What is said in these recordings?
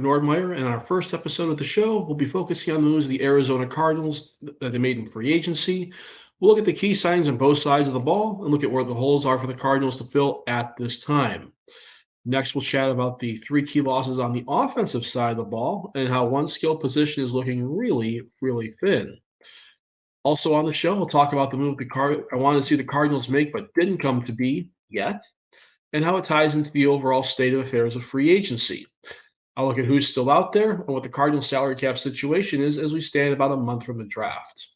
Nordmeier, and on our first episode of the show, we'll be focusing on the news of the Arizona Cardinals that they made in free agency. We'll look at the key signs on both sides of the ball and look at where the holes are for the Cardinals to fill at this time. Next, we'll chat about the three key losses on the offensive side of the ball and how one skill position is looking really, really thin. Also on the show, we'll talk about the move I wanted to see the Cardinals make but didn't come to be yet, and how it ties into the overall state of affairs of free agency. I'll look at who's still out there and what the Cardinals salary cap situation is as we stand about a month from the draft.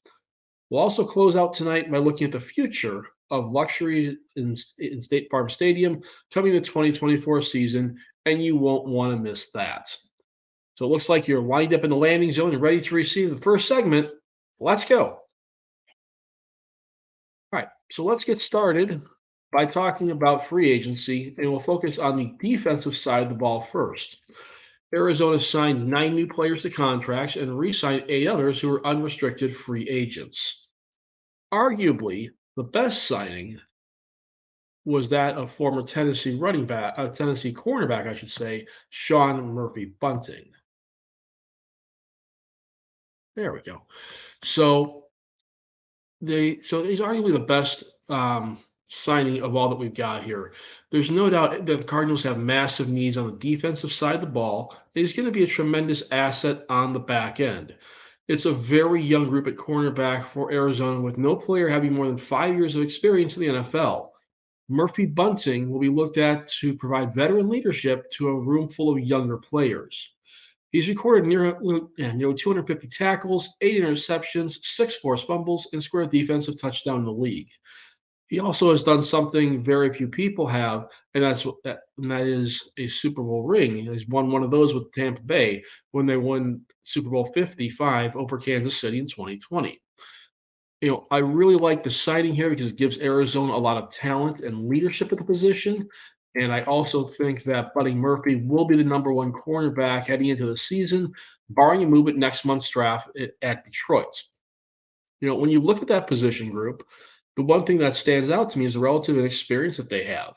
We'll also close out tonight by looking at the future of luxury in State Farm Stadium coming the 2024 season, and you won't want to miss that. So it looks like you're lined up in the landing zone and ready to receive the first segment. Let's go. All right, so let's get started by talking about free agency, and we'll focus on the defensive side of the ball first. Arizona signed 9 new players to contracts and re-signed 8 others who were unrestricted free agents. Arguably, the best signing was that of former Tennessee cornerback, I should say, Sean Murphy-Bunting. There we go. So he's arguably the best signing of all that we've got here. There's no doubt that the Cardinals have massive needs on the defensive side of the ball. He's going to be a tremendous asset on the back end. It's a very young group at cornerback for Arizona, with no player having more than 5 years of experience in the NFL. Murphy-Bunting will be looked at to provide veteran leadership to a room full of younger players. He's recorded nearly 250 tackles, 8 interceptions, 6 forced fumbles, and scored a defensive touchdown in the league. He also has done something very few people have, and that is a Super Bowl ring. He's won one of those with Tampa Bay when they won Super Bowl 55 over Kansas City in 2020. I really like the signing here because it gives Arizona a lot of talent and leadership at the position. And I also think that Buddy Murphy will be the number 1 cornerback heading into the season, barring a move at next month's draft at Detroit. When you look at that position group, the one thing that stands out to me is the relative inexperience that they have.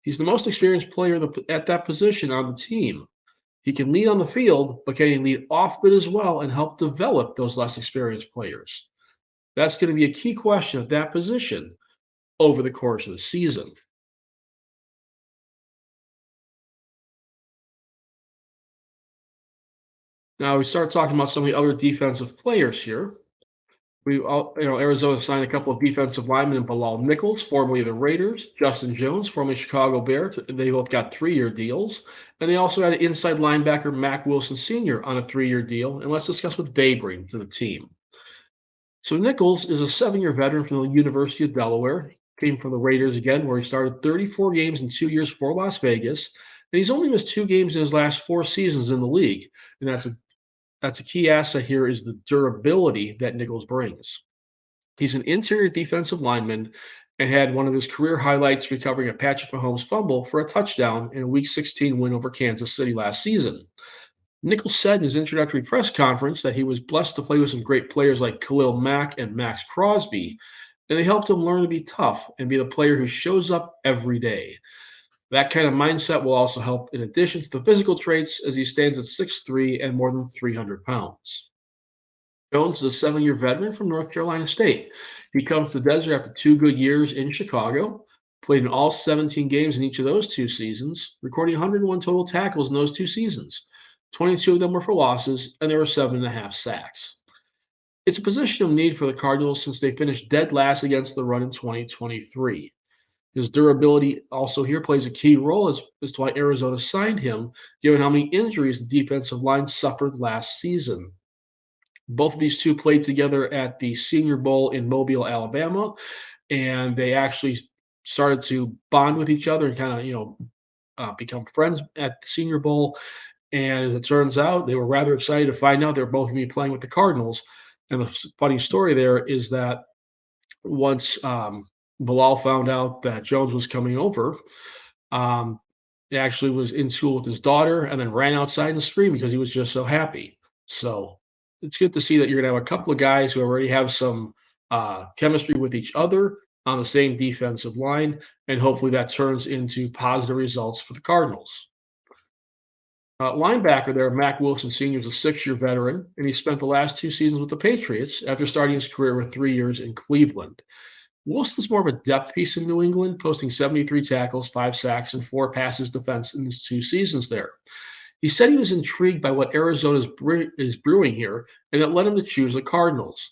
He's the most experienced player at that position on the team. He can lead on the field, but can he lead off it as well and help develop those less experienced players? That's going to be a key question at that position over the course of the season. Now we start talking about some of the other defensive players here. Arizona signed a couple of defensive linemen in Bilal Nichols, formerly of the Raiders, Justin Jones, formerly Chicago Bear. They both got 3-year deals. And they also had an inside linebacker, Mack Wilson Sr., on a 3-year deal. And let's discuss what they bring to the team. So Nichols is a 7-year veteran from the University of Delaware. Came from the Raiders again, where he started 34 games in 2 years for Las Vegas. And he's only missed 2 games in his last 4 seasons in the league. And that's a key asset here, is the durability that Nichols brings. He's an interior defensive lineman and had one of his career highlights recovering a Patrick Mahomes fumble for a touchdown in a Week 16 win over Kansas City last season. Nichols said in his introductory press conference that he was blessed to play with some great players like Khalil Mack and Max Crosby, and they helped him learn to be tough and be the player who shows up every day. That kind of mindset will also help in addition to the physical traits, as he stands at 6'3" and more than 300 pounds. Jones is a 7-year veteran from North Carolina State. He comes to the desert after 2 good years in Chicago, played in all 17 games in each of those 2 seasons, recording 101 total tackles in those 2 seasons. 22 of them were for losses, and there were 7.5 sacks. It's a position of need for the Cardinals since they finished dead last against the run in 2023. His durability also here plays a key role as to why Arizona signed him, given how many injuries the defensive line suffered last season. Both of these two played together at the Senior Bowl in Mobile, Alabama, and they actually started to bond with each other and kind of, become friends at the Senior Bowl. And as it turns out, they were rather excited to find out they're both going to be playing with the Cardinals. And the funny story there is that once Bilal found out that Jones was coming over, he actually was in school with his daughter and then ran outside and screamed because he was just so happy. So it's good to see that you're going to have a couple of guys who already have some chemistry with each other on the same defensive line, and hopefully that turns into positive results for the Cardinals. Linebacker there, Mac Wilson Sr. is a 6-year veteran, and he spent the last 2 seasons with the Patriots after starting his career with 3 years in Cleveland. Wilson's more of a depth piece in New England, posting 73 tackles, 5 sacks, and 4 passes defense in his 2 seasons there. He said he was intrigued by what Arizona is brewing here, and it led him to choose the Cardinals.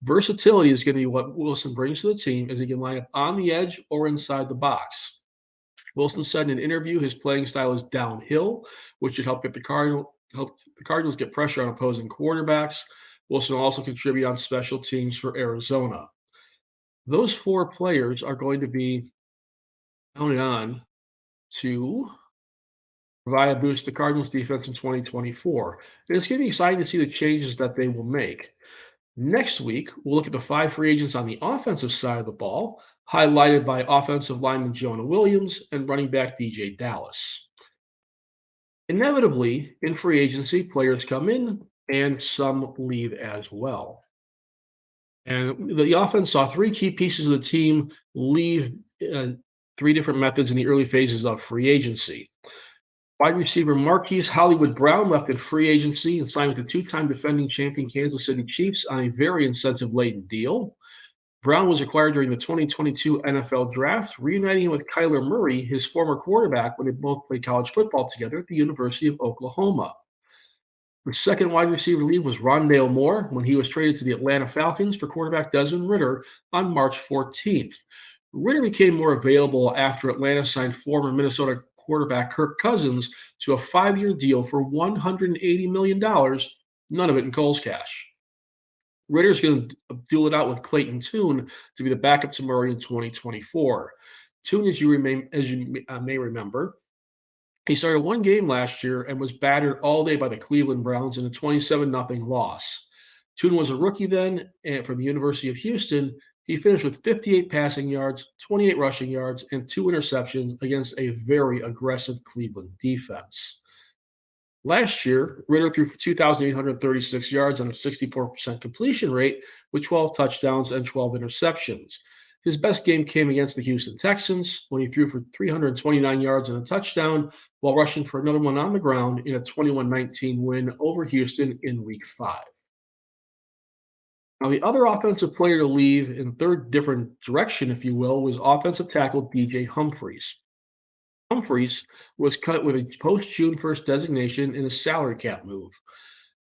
Versatility is going to be what Wilson brings to the team, as he can line up on the edge or inside the box. Wilson said in an interview his playing style is downhill, which should help the Cardinals get pressure on opposing quarterbacks. Wilson will also contribute on special teams for Arizona. Those 4 players are going to be counted on to provide a boost to the Cardinals defense in 2024. And it's going to be exciting to see the changes that they will make. Next week, we'll look at the 5 free agents on the offensive side of the ball, highlighted by offensive lineman Jonah Williams and running back DJ Dallas. Inevitably, in free agency, players come in and some leave as well. And the offense saw 3 key pieces of the team leave 3 different methods in the early phases of free agency. Wide receiver Marquise Hollywood Brown left in free agency and signed with the 2-time defending champion Kansas City Chiefs on a very incentive-laden deal. Brown was acquired during the 2022 NFL Draft, reuniting him with Kyler Murray, his former quarterback, when they both played college football together at the University of Oklahoma. The second wide receiver leave was Rondale Moore when he was traded to the Atlanta Falcons for quarterback Desmond Ridder on March 14th. Ridder became more available after Atlanta signed former Minnesota quarterback Kirk Cousins to a 5-year deal for $180 million, none of it in Cole's cash. Ritter's going to duel it out with Clayton Tune to be the backup to Murray in 2024. Tune, as you may remember, he started 1 game last year and was battered all day by the Cleveland Browns in a 27-0 loss. Tune was a rookie then, and from the University of Houston, he finished with 58 passing yards, 28 rushing yards, and 2 interceptions against a very aggressive Cleveland defense. Last year, Ridder threw for 2,836 yards on a 64% completion rate with 12 touchdowns and 12 interceptions. His best game came against the Houston Texans when he threw for 329 yards and a touchdown while rushing for another one on the ground in a 21-19 win over Houston in Week 5. Now, the other offensive player to leave in third different direction, if you will, was offensive tackle DJ Humphries. Humphries was cut with a post-June 1st designation in a salary cap move.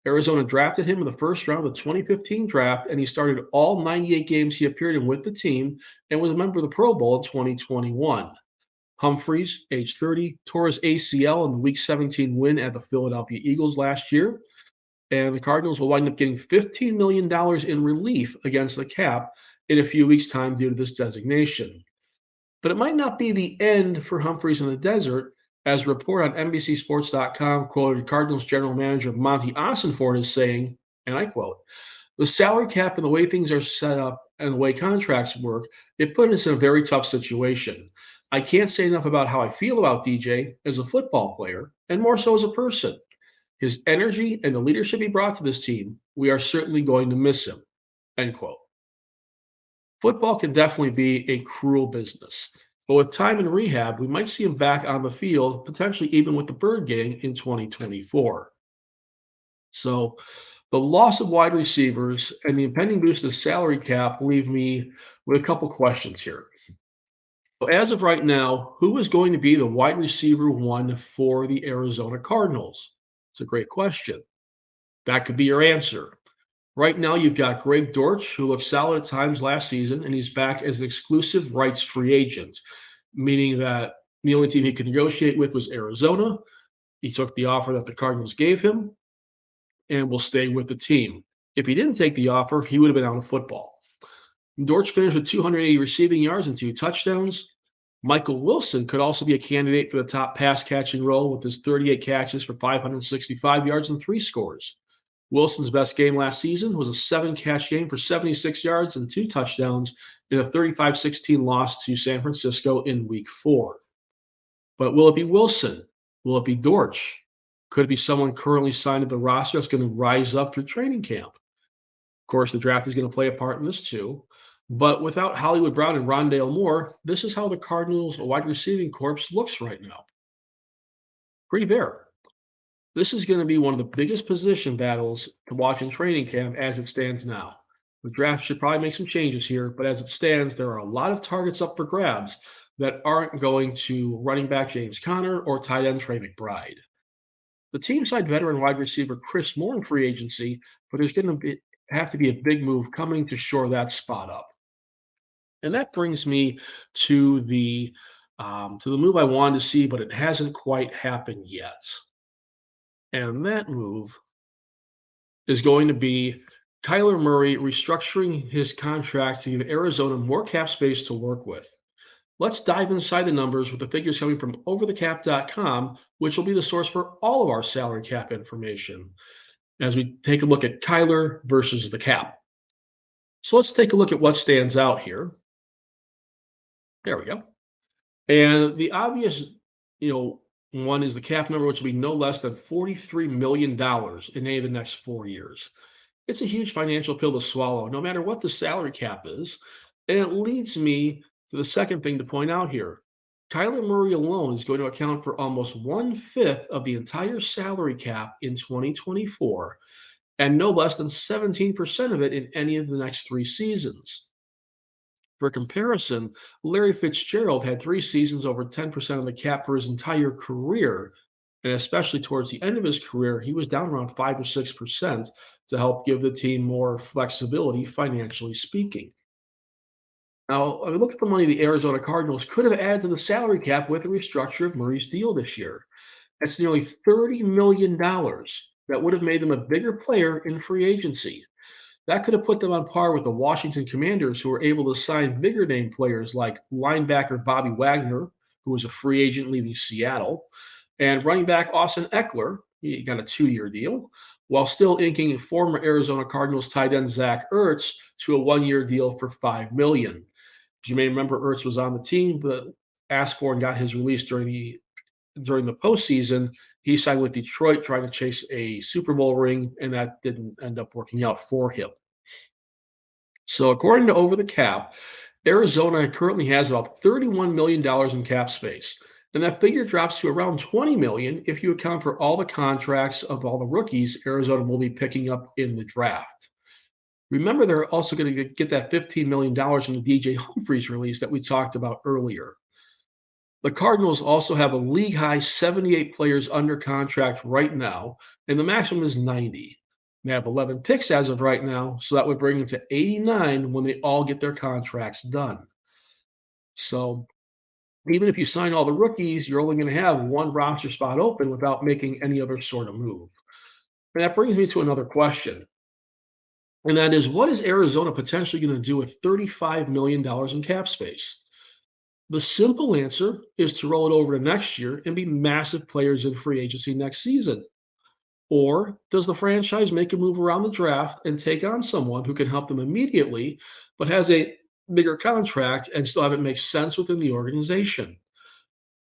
Arizona drafted him in the first round of the 2015 draft, and he started all 98 games he appeared in with the team and was a member of the Pro Bowl in 2021. Humphries, age 30, tore his ACL in the Week 17 win at the Philadelphia Eagles last year, and the Cardinals will wind up getting $15 million in relief against the cap in a few weeks' time due to this designation. But it might not be the end for Humphries in the desert, as a report on NBCSports.com quoted Cardinals general manager Monty Ossenfort as saying, and I quote, "The salary cap and the way things are set up and the way contracts work, it put us in a very tough situation. I can't say enough about how I feel about DJ as a football player, and more so as a person. His energy and the leadership he brought to this team, we are certainly going to miss him." End quote. Football can definitely be a cruel business, but with time and rehab, we might see him back on the field, potentially even with the Bird Gang in 2024. So the loss of wide receivers and the impending boost of salary cap leave me with a couple questions here. So as of right now, who is going to be the wide receiver 1 for the Arizona Cardinals? It's a great question. That could be your answer. Right now, you've got Greg Dortch, who looked solid at times last season, and he's back as an exclusive rights free agent, meaning that the only team he could negotiate with was Arizona. He took the offer that the Cardinals gave him and will stay with the team. If he didn't take the offer, he would have been out of football. Dortch finished with 280 receiving yards and 2 touchdowns. Michael Wilson could also be a candidate for the top pass catching role with his 38 catches for 565 yards and 3 scores. Wilson's best game last season was a 7-catch game for 76 yards and 2 touchdowns in a 35-16 loss to San Francisco in Week 4. But will it be Wilson? Will it be Dortch? Could it be someone currently signed to the roster that's going to rise up through training camp? Of course, the draft is going to play a part in this too. But without Hollywood Brown and Rondale Moore, this is how the Cardinals' wide receiving corps looks right now. Pretty bare. This is going to be one of the biggest position battles to watch in training camp as it stands now. The draft should probably make some changes here, but as it stands, there are a lot of targets up for grabs that aren't going to running back James Conner or tight end Trey McBride. The team signed veteran wide receiver Chris Moore in free agency, but there's going to have to be a big move coming to shore that spot up. And that brings me to the move I wanted to see, but it hasn't quite happened yet. And that move is going to be Kyler Murray restructuring his contract to give Arizona more cap space to work with. Let's dive inside the numbers with the figures coming from overthecap.com, which will be the source for all of our salary cap information as we take a look at Kyler versus the cap. So let's take a look at what stands out here. There we go. And the obvious, one is the cap number, which will be no less than $43 million in any of the next 4 years. It's a huge financial pill to swallow, no matter what the salary cap is. And it leads me to the second thing to point out here. Kyler Murray alone is going to account for almost 1/5 of the entire salary cap in 2024, and no less than 17% of it in any of the next 3 seasons. For comparison, Larry Fitzgerald had 3 seasons over 10% of the cap for his entire career. And especially towards the end of his career, he was down around 5 or 6% to help give the team more flexibility, financially speaking. Now, I look at the money the Arizona Cardinals could have added to the salary cap with the restructure of Murray's deal this year. That's nearly $30 million that would have made them a bigger player in free agency. That could have put them on par with the Washington Commanders, who were able to sign bigger name players like linebacker Bobby Wagner, who was a free agent leaving Seattle, and running back Austin Eckler. He got a 2-year deal, while still inking former Arizona Cardinals tight end Zach Ertz to a 1-year deal for $5 million. As you may remember, Ertz was on the team, but asked for and got his release during the postseason. He signed with Detroit, trying to chase a Super Bowl ring, and that didn't end up working out for him. So, according to Over the Cap, Arizona currently has about $31 million in cap space, and that figure drops to around $20 million if you account for all the contracts of all the rookies Arizona will be picking up in the draft. Remember, they're also going to get that $15 million from the DJ Humphries release that we talked about earlier. The Cardinals also have a league-high 78 players under contract right now, and the maximum is 90. They have 11 picks as of right now, so that would bring them to 89 when they all get their contracts done. So even if you sign all the rookies, you're only going to have one roster spot open without making any other sort of move. And that brings me to another question. And that is, what is Arizona potentially going to do with $35 million in cap space? The simple answer is to roll it over to next year and be massive players in free agency next season. Or does the franchise make a move around the draft and take on someone who can help them immediately, but has a bigger contract and still have it make sense within the organization?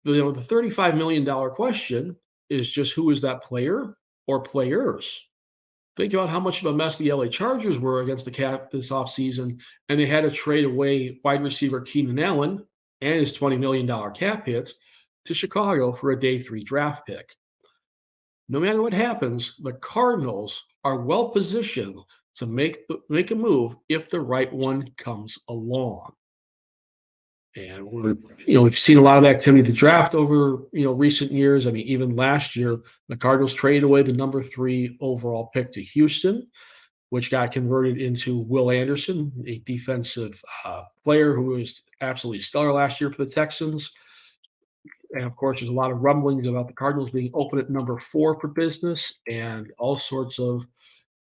The $35 million question is just, who is that player or players? Think about how much of a mess the LA Chargers were against the cap this offseason, and they had to trade away wide receiver Keenan Allen and his $20 million cap hit to Chicago for a day 3 draft pick. No matter what happens, the Cardinals are well positioned to make a move if the right one comes along. And we've seen a lot of activity at the draft over recent years. I mean, even last year, the Cardinals traded away the number 3 overall pick to Houston, which got converted into Will Anderson, a defensive player who was absolutely stellar last year for the Texans. And of course, there's a lot of rumblings about the Cardinals being open at number 4 for business, and all sorts of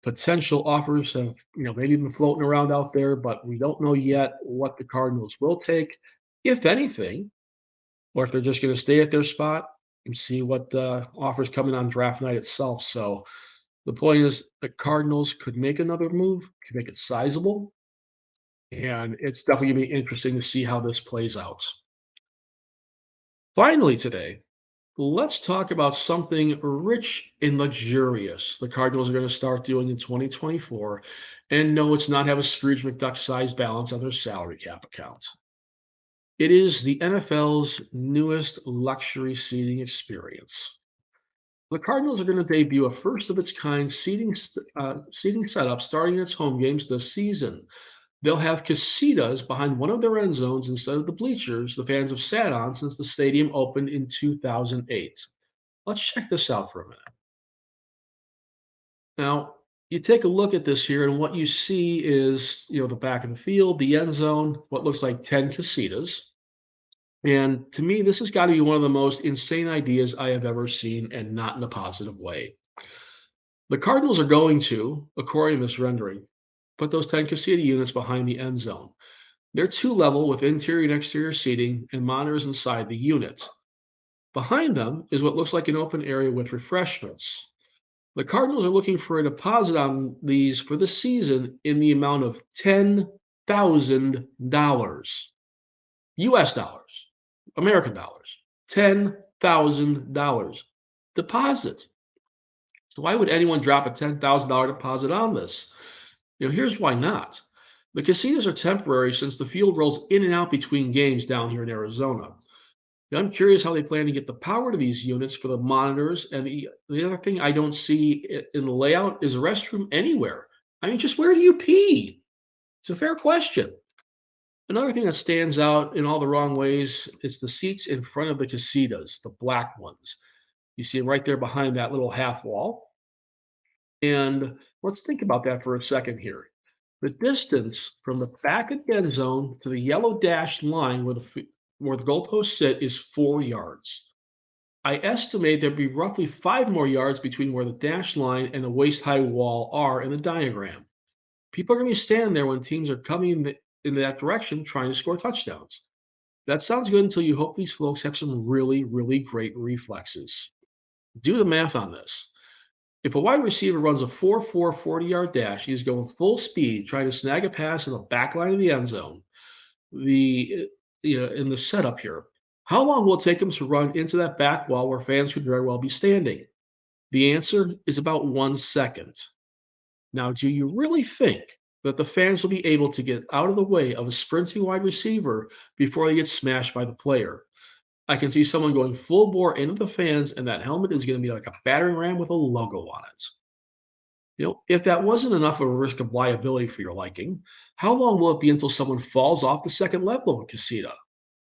potential offers have, maybe been floating around out there, but we don't know yet what the Cardinals will take, if anything, or if they're just going to stay at their spot and see what offers coming on draft night itself. So the point is, the Cardinals could make another move, could make it sizable, and it's definitely going to be interesting to see how this plays out. Finally, today, let's talk about something rich and luxurious the Cardinals are going to start doing in 2024. And no, it's not have a Scrooge McDuck-sized balance on their salary cap account. It is the NFL's newest luxury seating experience. The Cardinals are going to debut a first of its kind seating setup starting its home games this season. They'll have casitas behind one of their end zones instead of the bleachers the fans have sat on since the stadium opened in 2008. Let's check this out for a minute. Now, you take a look at this here, and what you see is, the back of the field, the end zone, what looks like 10 casitas. And to me, this has got to be one of the most insane ideas I have ever seen, and not in a positive way. The Cardinals are going to, according to this rendering, put those 10 casita units behind the end zone. They're two level with interior and exterior seating and monitors inside the unit. Behind them is what looks like an open area with refreshments. The Cardinals are looking for a deposit on these for the season in the amount of $10,000. US dollars, American dollars, $10,000 deposit. So why would anyone drop a $10,000 deposit on this? Here's why not. The casinos are temporary since the field rolls in and out between games down here in Arizona. I'm curious how they plan to get the power to these units for the monitors. And the other thing I don't see in the layout is a restroom anywhere. I mean, just where do you pee? It's a fair question. Another thing that stands out in all the wrong ways is the seats in front of the casitas, the black ones. You see them right there behind that little half wall. And let's think about that for a second here. The distance from the back of the end zone to the yellow dashed line where the goalposts sit is 4 yards. I estimate there'd be roughly 5 more yards between where the dashed line and the waist-high wall are in the diagram. People are going to be standing there when teams are coming in that direction trying to score touchdowns. That sounds good until you hope these folks have some really, really great reflexes. Do the math on this. If a wide receiver runs a 4.4 40-yard dash, he's going full speed trying to snag a pass in the back line of the end zone. In the setup here, how long will it take him to run into that back wall where fans could very well be standing? The answer is about 1 second. Now, do you really think that the fans will be able to get out of the way of a sprinting wide receiver before they get smashed by the player? I can see someone going full bore into the fans, and that helmet is going to be like a battering ram with a logo on it. If that wasn't enough of a risk of liability for your liking, how long will it be until someone falls off the second level of a casita?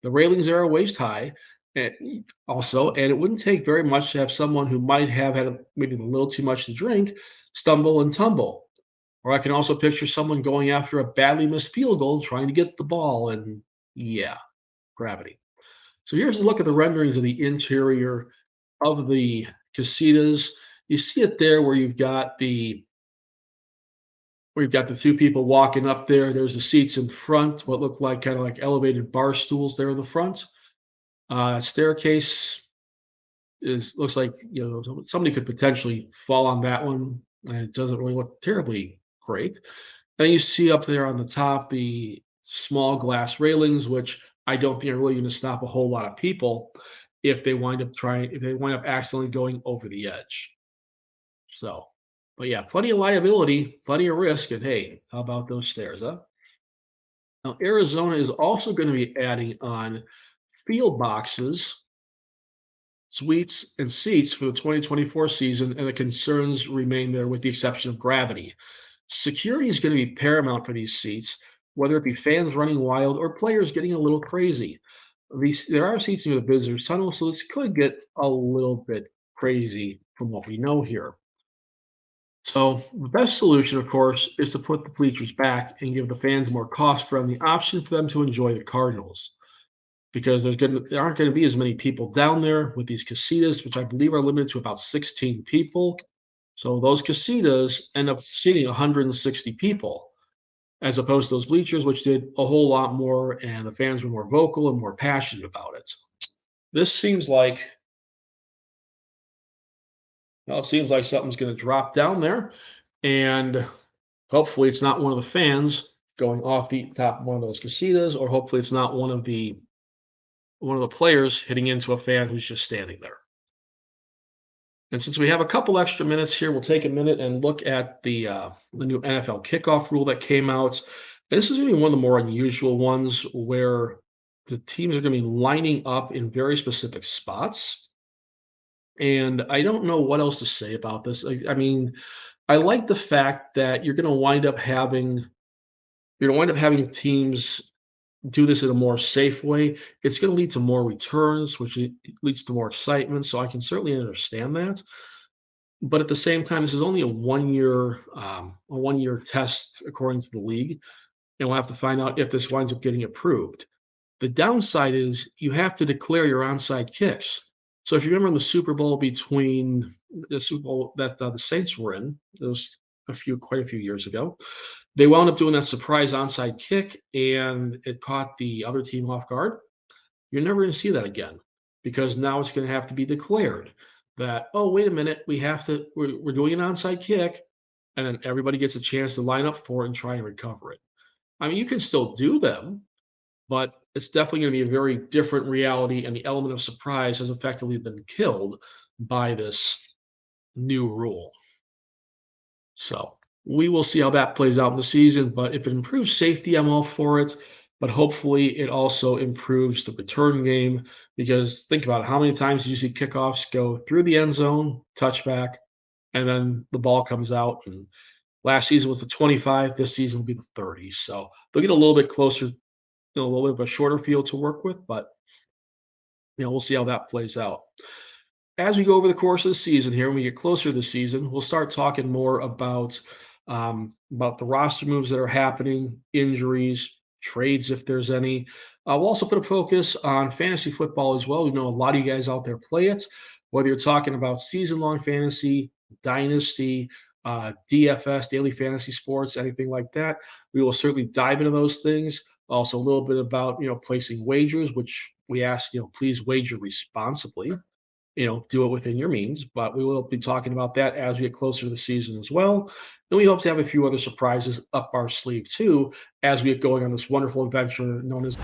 The railings there are waist high, and it wouldn't take very much to have someone who might have had maybe a little too much to drink stumble and tumble. Or I can also picture someone going after a badly missed field goal trying to get the ball, and gravity. So here's a look at the renderings of the interior of the casitas. You see it there where you've got the two people walking up there. There's the seats in front, what look like kind of like elevated bar stools there in the front. Staircase looks like somebody could potentially fall on that one, and it doesn't really look terribly great. Then you see up there on the top the small glass railings, which I don't think are really going to stop a whole lot of people if they wind up accidentally going over the edge. So, but yeah, plenty of liability, plenty of risk, and hey, how about those stairs, huh? Now, Arizona is also going to be adding on field boxes, suites, and seats for the 2024 season, and the concerns remain there with the exception of gravity. Security is going to be paramount for these seats, whether it be fans running wild or players getting a little crazy. There are seats near the visitor tunnel, so this could get a little bit crazy from what we know here. So the best solution, of course, is to put the bleachers back and give the fans a more cost-friendly option for them to enjoy the Cardinals. Because there aren't going to be as many people down there with these casitas, which I believe are limited to about 16 people. So those casitas end up seating 160 people, as opposed to those bleachers, which did a whole lot more, and the fans were more vocal and more passionate about it. This seems like something's going to drop down there, and hopefully it's not one of the fans going off the top of one of those casitas, or hopefully it's not one of the players hitting into a fan who's just standing there. And since we have a couple extra minutes here, we'll take a minute and look at the new NFL kickoff rule that came out. This is going to be one of the more unusual ones where the teams are going to be lining up in very specific spots. And I don't know what else to say about this. I mean, I like the fact that you're gonna wind up having teams do this in a more safe way. It's gonna lead to more returns, which leads to more excitement. So I can certainly understand that. But at the same time, this is only a 1 year test according to the league, and we'll have to find out if this winds up getting approved. The downside is you have to declare your onside kicks. So if you remember the Super Bowl between the Super Bowl that the Saints were in, it was quite a few years ago. They wound up doing that surprise onside kick, and it caught the other team off guard. You're never going to see that again because now it's going to have to be declared that, oh, wait a minute, we're doing an onside kick, and then everybody gets a chance to line up for it and try and recover it. I mean, you can still do them, but it's definitely going to be a very different reality, and the element of surprise has effectively been killed by this new rule. So we will see how that plays out in the season. But if it improves safety, I'm all for it. But hopefully, it also improves the return game because think about it. How many times do you see kickoffs go through the end zone, touchback, and then the ball comes out? And last season was the 25. This season will be the 30. So they'll get a little bit closer, a little bit of a shorter field to work with. But we'll see how that plays out. As we go over the course of the season here, when we get closer to the season, we'll start talking more about the roster moves that are happening, injuries, trades if there's any. We'll also put a focus on fantasy football as well. We know a lot of you guys out there play it, whether you're talking about season-long fantasy, dynasty, DFS, daily fantasy sports, anything like that. We will certainly dive into those things. Also, a little bit about placing wagers, which we ask please wager responsibly. Do it within your means. But we will be talking about that as we get closer to the season as well. And we hope to have a few other surprises up our sleeve too as we get going on this wonderful adventure known as